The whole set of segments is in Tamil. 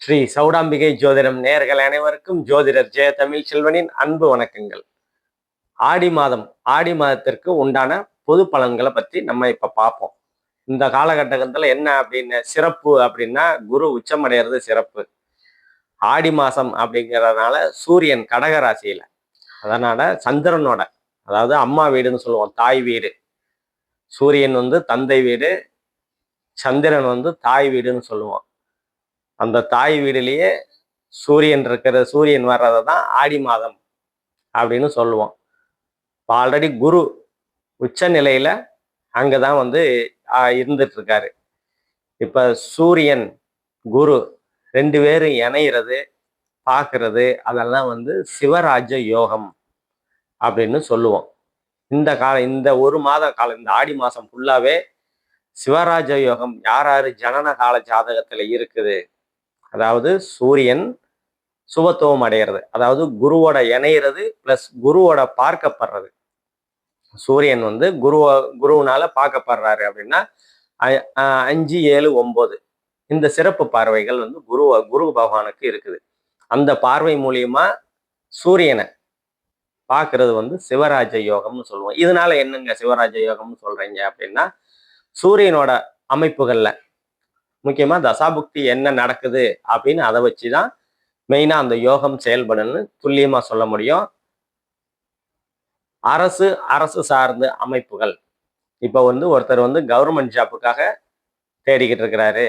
ஸ்ரீ சௌடாம்பிகை ஜோதிடம் நேயர்கள் அனைவருக்கும் ஜோதிடர் ஜெய தமிழ் செல்வனின் அன்பு வணக்கங்கள். ஆடி மாதம், ஆடி மாதத்திற்கு உண்டான பொது பலன்களை பற்றி நம்ம இப்ப பார்ப்போம். இந்த காலகட்டத்தில் என்ன அப்படின்னு சிறப்பு அப்படின்னா, குரு உச்சமடைகிறது சிறப்பு. ஆடி மாசம் அப்படிங்கிறதுனால சூரியன் கடக ராசியில, அதனால சந்திரனோட, அதாவது அம்மா வீடுன்னு சொல்லுவோம், தாய் வீடு. சூரியன் வந்து தந்தை வீடு, சந்திரன் வந்து தாய் வீடுன்னு சொல்லுவோம். அந்த தாய் வீடுலேயே சூரியன் வர்றதை தான் ஆடி மாதம் அப்படின்னு சொல்லுவோம். இப்போ ஆல்ரெடி குரு உச்ச நிலையில அங்கதான் வந்து இருந்துட்டு இருக்காரு. இப்ப சூரியன் குரு ரெண்டு பேரும் இணையிறது, பார்க்கறது, அதெல்லாம் வந்து சிவராஜ யோகம் அப்படின்னு சொல்லுவோம். இந்த ஒரு மாத காலம், இந்த ஆடி மாசம் ஃபுல்லாவே சிவராஜ யோகம் யார் யாரு ஜனன கால ஜாதகத்துல இருக்குது, அதாவது சூரியன் சுபத்துவம் அடைகிறது, அதாவது குருவோட இணையிறது பிளஸ் குருவோட பார்க்கப்படுறது. சூரியன் வந்து குருவுனால பார்க்கப்படுறாரு அப்படின்னா 5, 7, 9 இந்த சிறப்பு பார்வைகள் வந்து குரு பகவானுக்கு இருக்குது. அந்த பார்வை மூலியமா சூரியனை பார்க்கறது வந்து சிவராஜ யோகம்னு சொல்லுவோம். இதனால என்னங்க சிவராஜ யோகம்னு சொல்றீங்க அப்படின்னா, சூரியனோட அமைப்புகள்ல முக்கியமா தசாபுக்தி என்ன நடக்குது அப்படின்னு அதை வச்சுதான் மெயினா அந்த யோகம் செயல்படுன்னு துல்லியமா சொல்ல முடியும். அரசு சார்ந்த அமைப்புகள், இப்ப வந்து ஒருத்தர் வந்து கவர்மெண்ட் ஜாப்புக்காக தேடிக்கிட்டு இருக்கிறாரு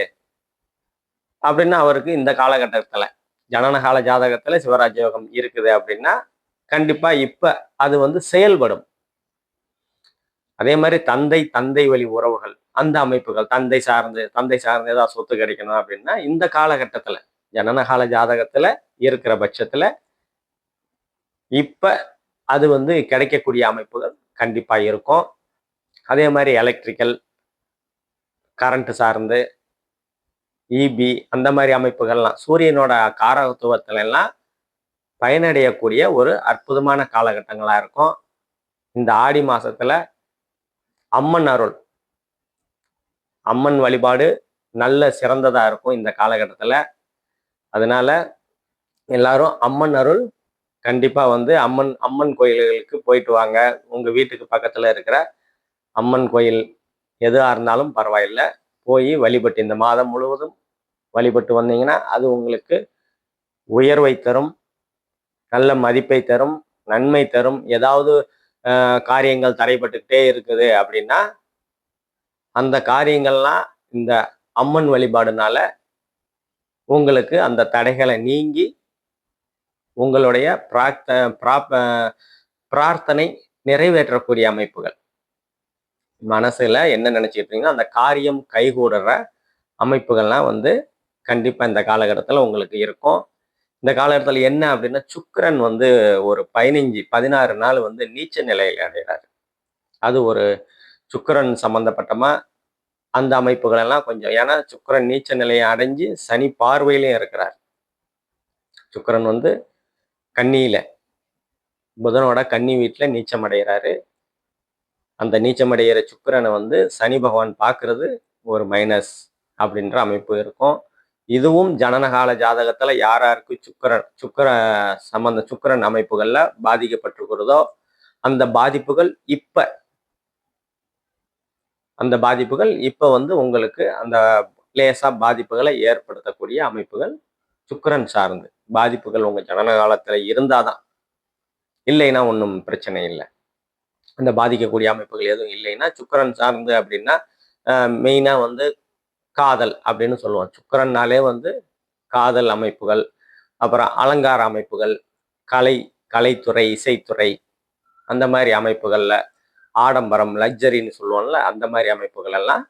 அப்படின்னா, அவருக்கு இந்த காலகட்டத்துல ஜனனகால ஜாதகத்துல சிவராஜ யோகம் இருக்குது அப்படின்னா கண்டிப்பா இப்ப அது வந்து செயல்படும். அதே மாதிரி தந்தை வழி உறவுகள், அந்த அமைப்புகள், தந்தை சார்ந்து ஏதாவது சொத்து கிடைக்கணும் அப்படின்னா இந்த காலகட்டத்துல ஜனனகால ஜாதகத்துல இருக்கிற பட்சத்துல இப்ப அது வந்து கிடைக்கக்கூடிய அமைப்புகள் கண்டிப்பா இருக்கும். அதே மாதிரி எலக்ட்ரிக்கல், கரண்ட் சார்ந்து, இபி, அந்த மாதிரி அமைப்புகள்லாம் சூரியனோட காரகத்துவத்துல எல்லாம் பயனடையக்கூடிய ஒரு அற்புதமான காலகட்டங்களா இருக்கும். இந்த ஆடி மாசத்துல அம்மன் அருள், அம்மன் வழிபாடு நல்ல சிறந்ததா இருக்கும் இந்த காலகட்டத்துல. அதனால எல்லாரும் அம்மன் அருள் கண்டிப்பா வந்து அம்மன் கோயில்களுக்கு போயிட்டு வாங்க. உங்க வீட்டுக்கு பக்கத்துல இருக்கிற அம்மன் கோயில் எதுவா இருந்தாலும் பரவாயில்லை, போய் வழிபட்டு இந்த மாதம் முழுவதும் வழிபட்டு வந்தீங்கன்னா அது உங்களுக்கு உயர்வை தரும், நல்ல மதிப்பை தரும், நன்மை தரும். ஏதாவது காரியங்கள் தடைபட்டுக்கிட்டே இருக்குது அப்படின்னா அந்த காரியங்கள்லாம் இந்த அம்மன் வழிபாடுனால உங்களுக்கு அந்த தடைகளை நீங்கி உங்களுடைய பிரார்த்தனை நிறைவேற்றக்கூடிய அமைப்புகள், மனசுல என்ன நினைச்சிட்டு இருக்கீங்களோ அந்த காரியம் கைகூடுற அமைப்புகள்லாம் வந்து கண்டிப்பா இந்த காலகட்டத்தில் உங்களுக்கு இருக்கும். இந்த காலகட்டத்தில் என்ன அப்படின்னா, சுக்கிரன் வந்து ஒரு 16 நாள் வந்து நீச்ச நிலையில் அடைகிறார். அது ஒரு சுக்கிரன் சம்பந்தப்பட்டமா அந்த அமைப்புகள் எல்லாம் கொஞ்சம், ஏன்னா சுக்கிரன் நீச்ச நிலையை அடைஞ்சு சனி பார்வையிலையும் இருக்கிறார். சுக்கிரன் வந்து கன்னியில, புதனோட கன்னி வீட்டுல நீச்சம் அடைகிறாரு. அந்த நீச்சமடைகிற சுக்கிரனை வந்து சனி பகவான் பார்க்கறது ஒரு மைனஸ் அப்படின்ற அமைப்பு இருக்கும். இதுவும் ஜனனகால ஜாதகத்துல யாருக்கு சுக்கிரன் அமைப்புகள்ல பாதிக்கப்பட்டிருக்கிறதோ அந்த பாதிப்புகள் இப்ப வந்து உங்களுக்கு அந்த லேசா பாதிப்புகளை ஏற்படுத்தக்கூடிய அமைப்புகள் சுக்கிரன் சார்ந்து பாதிப்புகள் உங்க ஜனன காலத்துல இருந்தாதான், இல்லைன்னா ஒன்றும் பிரச்சனை இல்லை. அந்த பாதிக்கக்கூடிய அமைப்புகள் எதுவும் இல்லைன்னா சுக்கிரன் சார்ந்து அப்படின்னா மெயினா வந்து காதல் அப்படின்னு சொல்லுவோம். சுக்கிரன்னாலே வந்து காதல் அமைப்புகள், அப்புறம் அலங்கார அமைப்புகள், கலைத்துறை, இசைத்துறை, அந்த மாதிரி அமைப்புகள்ல ஆடம்பரம், லக்ஸரின்னு சொல்லுவோம்ல, அந்த மாதிரி அமைப்புகள் எல்லாம்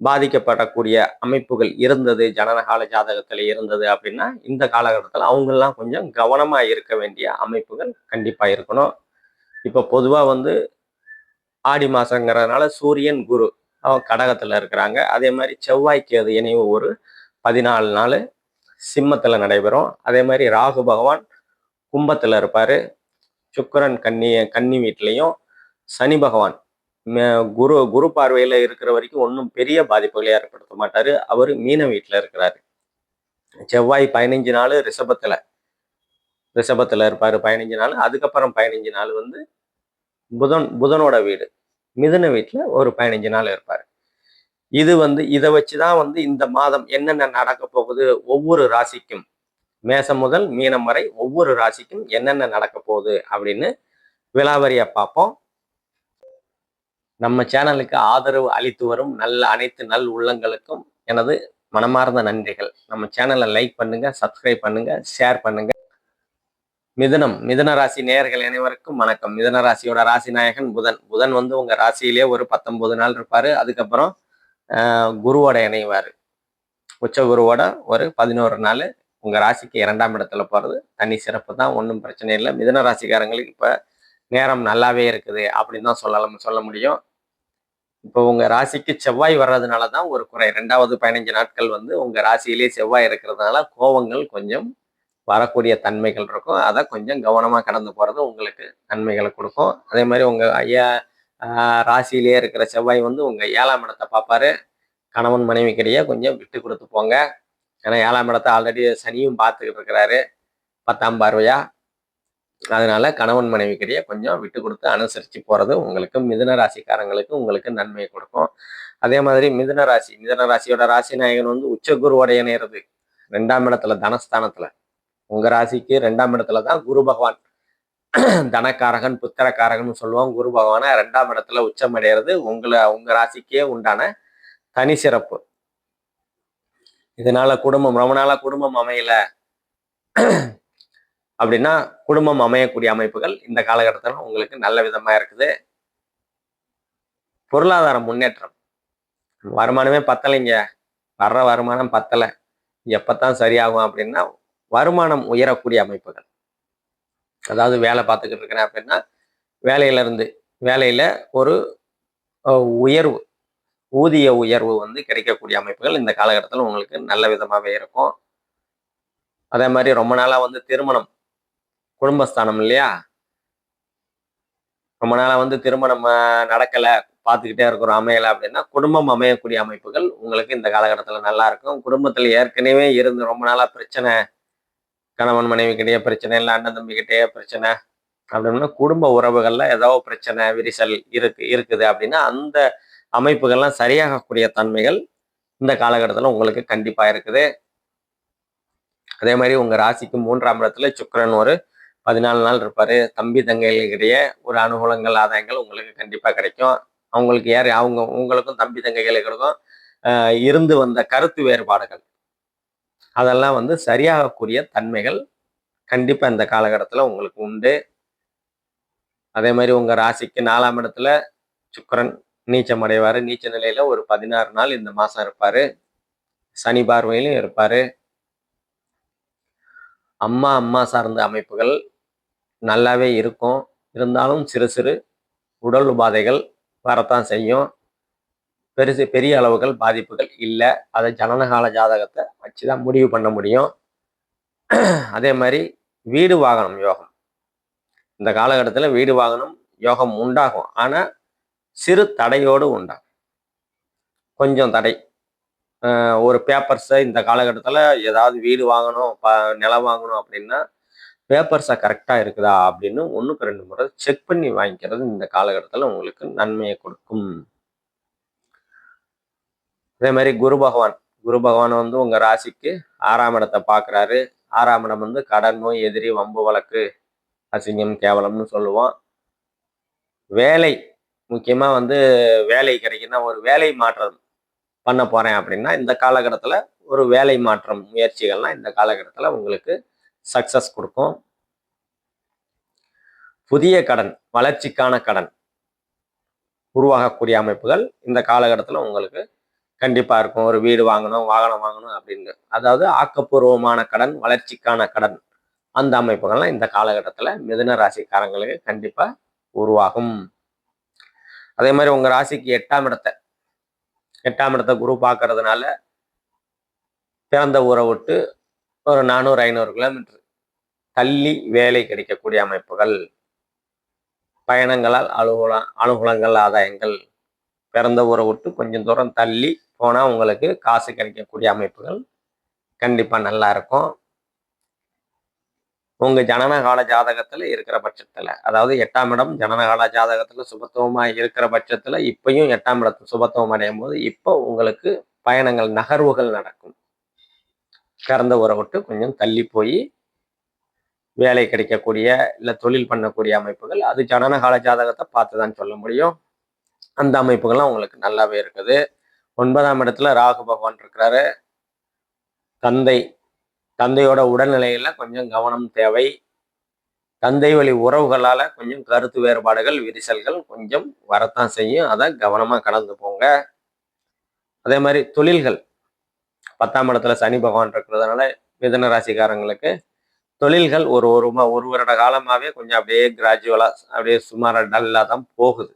பாதிக்கப்படக்கூடிய அமைப்புகள் இருந்தது, ஜனனகால ஜாதகத்துல இருந்தது அப்படின்னா இந்த காலகட்டத்தில் அவங்கெல்லாம் கொஞ்சம் கவனமா இருக்க வேண்டிய அமைப்புகள் கண்டிப்பா இருக்கணும். இப்ப பொதுவா வந்து ஆடி மாசங்கிறதுனால சூரியன் குரு கடகத்துல இருக்கிறாங்க. அதே மாதிரி செவ்வாய்க்கு அது இணைவு ஒரு 14 நாள் சிம்மத்துல நடைபெறும். அதே மாதிரி ராகு பகவான் கும்பத்துல இருப்பாரு. சுக்கிரன் கன்னி வீட்லையும், சனி பகவான் குரு பார்வையில இருக்கிற வரைக்கும் ஒன்றும் பெரிய பாதிப்புகளை ஏற்படுத்த மாட்டாரு. அவரு மீன வீட்டுல இருக்கிறாரு. செவ்வாய் 15 நாள் ரிஷபத்துல இருப்பாரு 15 நாள். அதுக்கப்புறம் 15 நாள் வந்து புதனோட வீடு மிதுன வீட்டுல ஒரு 15 நாள் இருப்பாரு. இது வந்து இதை வச்சுதான் வந்து இந்த மாதம் என்னென்ன நடக்க போகுது ஒவ்வொரு ராசிக்கும், மேசம் முதல் மீனம் வரை ஒவ்வொரு ராசிக்கும் என்னென்ன நடக்க போகுது அப்படின்னு விலாவரியா பார்ப்போம். நம்ம சேனலுக்கு ஆதரவு அளித்து வரும் அனைத்து நல் உள்ளங்களுக்கும் எனது மனமார்ந்த நன்றிகள். நம்ம சேனலை லைக் பண்ணுங்க, சப்ஸ்கிரைப் பண்ணுங்க, ஷேர் பண்ணுங்க. மிதுன ராசி நேயர்கள் அனைவருக்கும் வணக்கம். மிதுன ராசியோட ராசி நாயகன் புதன் வந்து உங்க ராசியிலே ஒரு 19 நாள் இருப்பாரு. அதுக்கப்புறம் குருவோட இணைவாரு. உச்ச குருவோட ஒரு 11 நாள் உங்க ராசிக்கு 2ஆம் இடத்துல போறது தனி சிறப்பு தான், ஒன்றும் பிரச்சனை இல்லை. மிதுன ராசிக்காரங்களுக்கு இப்ப நேரம் நல்லாவே இருக்குது அப்படின்னு தான் சொல்ல முடியும். இப்போ உங்க ராசிக்கு செவ்வாய் வர்றதுனாலதான் ஒரு குறை. 2வது 15 நாட்கள் வந்து உங்க ராசியிலேயே செவ்வாய் இருக்கிறதுனால கோபங்கள் கொஞ்சம் வரக்கூடிய தன்மைகள் இருக்கும். அதை கொஞ்சம் கவனமா கடந்து போறது உங்களுக்கு நன்மைகளை கொடுக்கும். அதே மாதிரி உங்க ராசியிலேயே இருக்கிற செவ்வாய் வந்து உங்க 7ஆம் இடத்தை பார்ப்பாரு. கணவன் மனைவிக்கிடையே கொஞ்சம் விட்டு கொடுத்து போங்க. ஏன்னா 7ஆம் இடத்தை ஆல்ரெடி சனியும் பார்த்துக்கிட்டு இருக்கிறாரு 10ஆம் பார்வையா. அதனால கணவன் மனைவிக்கிடையே கொஞ்சம் விட்டு கொடுத்து அனுசரித்து போறது உங்களுக்கு மிதுன ராசிக்காரங்களுக்கு உங்களுக்கு நன்மையை கொடுக்கும். அதே மாதிரி மிதுன ராசியோட ராசி நாயகன் வந்து உச்ச குருவோடைய நேரது 2ஆம் இடத்துல தனஸ்தானத்துல. உங்க ராசிக்கு 2ஆம் இடத்துல தான் குரு பகவான் தனக்காரகன் புத்திரக்காரகன் சொல்லுவோம். குரு பகவான 2ஆம் இடத்துல உச்சம் அடைகிறது உங்க ராசிக்கே உண்டான தனி சிறப்பு. இதனால ரொம்ப நாளா குடும்பம் அமையல அப்படின்னா குடும்பம் அமையக்கூடிய அமைப்புகள் இந்த காலகட்டத்தில் உங்களுக்கு நல்ல விதமா இருக்குது. பொருளாதார முன்னேற்றம், வருமானமே பத்தலைங்க, வர்ற வருமானம் பத்தலை, எப்பத்தான் சரியாகும் அப்படின்னா வருமானம் உயரக்கூடிய அமைப்புகள். அதாவது வேலை பார்த்துக்கிட்டு இருக்கிறேன் அப்படின்னா வேலையில ஒரு உயர்வு, ஊதிய உயர்வு வந்து கிடைக்கக்கூடிய அமைப்புகள் இந்த காலகட்டத்தில் உங்களுக்கு நல்ல விதமாகவே இருக்கும். அதே மாதிரி ரொம்ப நாளா வந்து திருமணம், குடும்பஸ்தானம் இல்லையா, ரொம்ப நாளா வந்து திருமணம் நடக்கலை, பார்த்துக்கிட்டே இருக்கிறோம் அமையலை அப்படின்னா குடும்பம் அமையக்கூடிய அமைப்புகள் உங்களுக்கு இந்த காலகட்டத்தில் நல்லா இருக்கும். குடும்பத்தில் ஏற்கனவே இருந்து ரொம்ப நாளா பிரச்சனை, கணவன் மனைவிக்கிட்டேயே பிரச்சனை, இல்லை அண்ணன் தம்பிக்கிட்டேயே பிரச்சனை அப்படின்னா குடும்ப உறவுகள்ல ஏதோ பிரச்சனை விரிசல் இருக்குது அப்படின்னா அந்த அமைப்புகள்லாம் சரியாகக்கூடிய தன்மைகள் இந்த காலகட்டத்தில் உங்களுக்கு கண்டிப்பா இருக்குது. அதே மாதிரி உங்க ராசிக்கு 3ஆம் இடத்துல சுக்கிரன் ஒரு 14 நாள் இருப்பாரு. தம்பி தங்கைகளிடையே ஒரு அனுகூலங்கள் ஆதாயங்கள் உங்களுக்கு கண்டிப்பா கிடைக்கும். அவங்களுக்கு உங்களுக்கும் தம்பி தங்கைகளுக்கும் இருந்து வந்த கருத்து வேறுபாடுகள் அதெல்லாம் வந்து சரியாகக்கூடிய தன்மைகள் கண்டிப்பா இந்த காலகட்டத்தில் உங்களுக்கு உண்டு. அதே மாதிரி உங்க ராசிக்கு 4ஆம் இடத்துல சுக்கிரன் நீச்சம் அடைவாரு. நீச்ச நிலையில ஒரு 16 நாள் இந்த மாசம் இருப்பாரு. சனி பார்வையிலும் இருப்பாரு. அம்மா சார்ந்த அமைப்புகள் நல்லாவே இருக்கும். இருந்தாலும் சிறு சிறு உடல் உபாதைகள் வரத்தான் செய்யும். பெரிய அளவுகள் பாதிப்புகள் இல்லை. அதை ஜனனகால ஜாதகத்தை வச்சுதான் முடிவு பண்ண முடியும். அதே மாதிரி வீடு வாகனம் யோகம் இந்த காலகட்டத்தில் வீடு வாகனம் யோகம் உண்டாகும். ஆனா சிறு தடையோடு உண்டாகும். கொஞ்சம் தடை, ஒரு பேப்பர்ஸை இந்த காலகட்டத்தில் ஏதாவது வீடு வாங்கணும் நிலம் வாங்கணும் அப்படின்னா பேப்பர்ஸை கரெக்டாக இருக்குதா அப்படின்னு 1க்கு 2 முறை செக் பண்ணி வாங்கிக்கிறது இந்த காலகட்டத்தில் உங்களுக்கு நன்மையை கொடுக்கும். அதே மாதிரி குரு பகவான் வந்து உங்க ராசிக்கு 6ஆம் இடத்தை பார்க்குறாரு. 6ஆம் இடம் வந்து கடன், நோய், எதிரி, வம்பு வழக்கு, அசிங்கம், கேவலம்னு சொல்லுவோம். வேலை, முக்கியமா வந்து வேலை கிடைக்குன்னா ஒரு வேலை மாற்றம் பண்ண போறேன் அப்படின்னா இந்த காலகட்டத்தில் ஒரு வேலை மாற்றம் முயற்சிகள்லாம் இந்த காலகட்டத்தில் உங்களுக்கு சக்சஸ் கொடுக்கும். புதிய கடன், வளர்ச்சிக்கான கடன் உருவாகக்கூடிய அமைப்புகள் இந்த காலகட்டத்தில் உங்களுக்கு கண்டிப்பா இருக்கும். ஒரு வீடு வாங்கணும், வாகனம் வாங்கணும் அப்படின்னு, அதாவது ஆக்கப்பூர்வமான கடன், வளர்ச்சிக்கான கடன், அந்த அமைப்புகள்லாம் இந்த காலகட்டத்தில் மிதுன ராசிக்காரங்களுக்கு கண்டிப்பா உருவாகும். அதே மாதிரி உங்க ராசிக்கு 8ஆம் இடத்தை குரு பார்க்கறதுனால பிறந்த ஊரை விட்டு ஒரு 400-500 கிலோமீட்டர் தள்ளி வேலை கிடைக்கக்கூடிய அமைப்புகள், பயணங்களால் அனுகூலங்கள் ஆதாயங்கள், பிறந்த ஊரை விட்டு கொஞ்சம் தூரம் தள்ளி போனா உங்களுக்கு காசு கிடைக்கக்கூடிய அமைப்புகள் கண்டிப்பா நல்லா இருக்கும். உங்க ஜனனகால ஜாதகத்துல இருக்கிற பட்சத்துல, அதாவது 8ஆம் இடம் ஜனனகால ஜாதகத்துல சுபத்துவமா இருக்கிற பட்சத்துல, இப்பயும் 8ஆம் இடத்து சுபத்துவம் அடையும்போது, இப்போ உங்களுக்கு பயணங்கள், நகர்வுகள் நடக்கும். பிறந்த ஊரை விட்டு கொஞ்சம் தள்ளி போய் வேலை கிடைக்கக்கூடிய, இல்ல தொழில் பண்ணக்கூடிய அமைப்புகள், அது ஜனனகால ஜாதகத்தை பார்த்து தான் சொல்ல முடியும். அந்த அமைப்புகள்லாம் உங்களுக்கு நல்லாவே இருக்குது. 9ஆம் இடத்துல ராகு பகவான் இருக்கிறாரு. தந்தை, தந்தையோட உடல்நிலையில கொஞ்சம் கவனம் தேவை. தந்தை வழி உறவுகளால கொஞ்சம் கருத்து வேறுபாடுகள், விரிசல்கள் கொஞ்சம் வரத்தான் செய்யும். அதை கவனமா கடந்து போங்க. அதே மாதிரி தொழில்கள், 10ஆம் இடத்துல சனி பகவான் இருக்கிறதுனால மிதுன ராசிக்காரங்களுக்கு தொழில்கள் ஒரு வருட காலமாவே கொஞ்சம் அப்படியே கிராஜுவலா அப்படியே சுமாரா டல்லா தான் போகுது.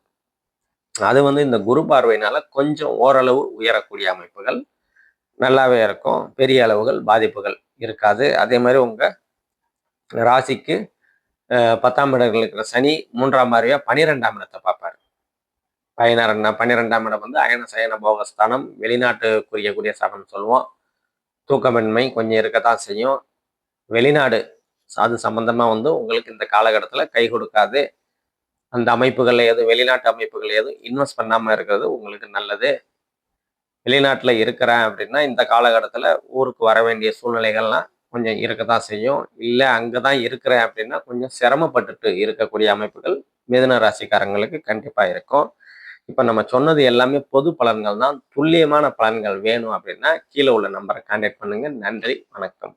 அது இந்த குரு பார்வையினால கொஞ்சம் ஓரளவு உயரக்கூடிய அமைப்புகள் நல்லாவே இருக்கும். பெரிய அளவுகள் பாதிப்புகள் இருக்காது. அதே மாதிரி உங்க ராசிக்கு 10ஆம் இடங்கள் இருக்கிற சனி 3ஆம் பார்வையா 12ஆம் இடத்தை பார்ப்பாரு. 12ஆம் இடம் அயன சயன போகஸ்தானம், வெளிநாட்டு குறியக்கூடிய ஸ்தானம் சொல்லுவோம். தூக்கமின்மை கொஞ்சம் இருக்கத்தான் செய்யும். வெளிநாடு அது சம்பந்தமா உங்களுக்கு இந்த காலகட்டத்தில் கை கொடுக்காது. அந்த அமைப்புகள் எதுவும், வெளிநாட்டு அமைப்புகள் எதுவும் இன்வெஸ்ட் பண்ணாம இருக்கிறது உங்களுக்கு நல்லது. வெளிநாட்டில் இருக்கிறேன் அப்படின்னா இந்த காலகட்டத்தில் ஊருக்கு வர வேண்டிய சூழ்நிலைகள்லாம் கொஞ்சம் இருக்கத்தான் செய்யும். இல்லை அங்கே தான் இருக்கிறேன் அப்படின்னா கொஞ்சம் சிரமப்பட்டுட்டு இருக்கக்கூடிய அமைப்புகள் மிதுன ராசிக்காரங்களுக்கு கண்டிப்பாக இருக்கும். இப்போ நம்ம சொன்னது எல்லாமே பொது பலன்கள் தான். துல்லியமான பலன்கள் வேணும் அப்படின்னா கீழே உள்ள நம்பரை கான்டாக்ட் பண்ணுங்க. நன்றி, வணக்கம்.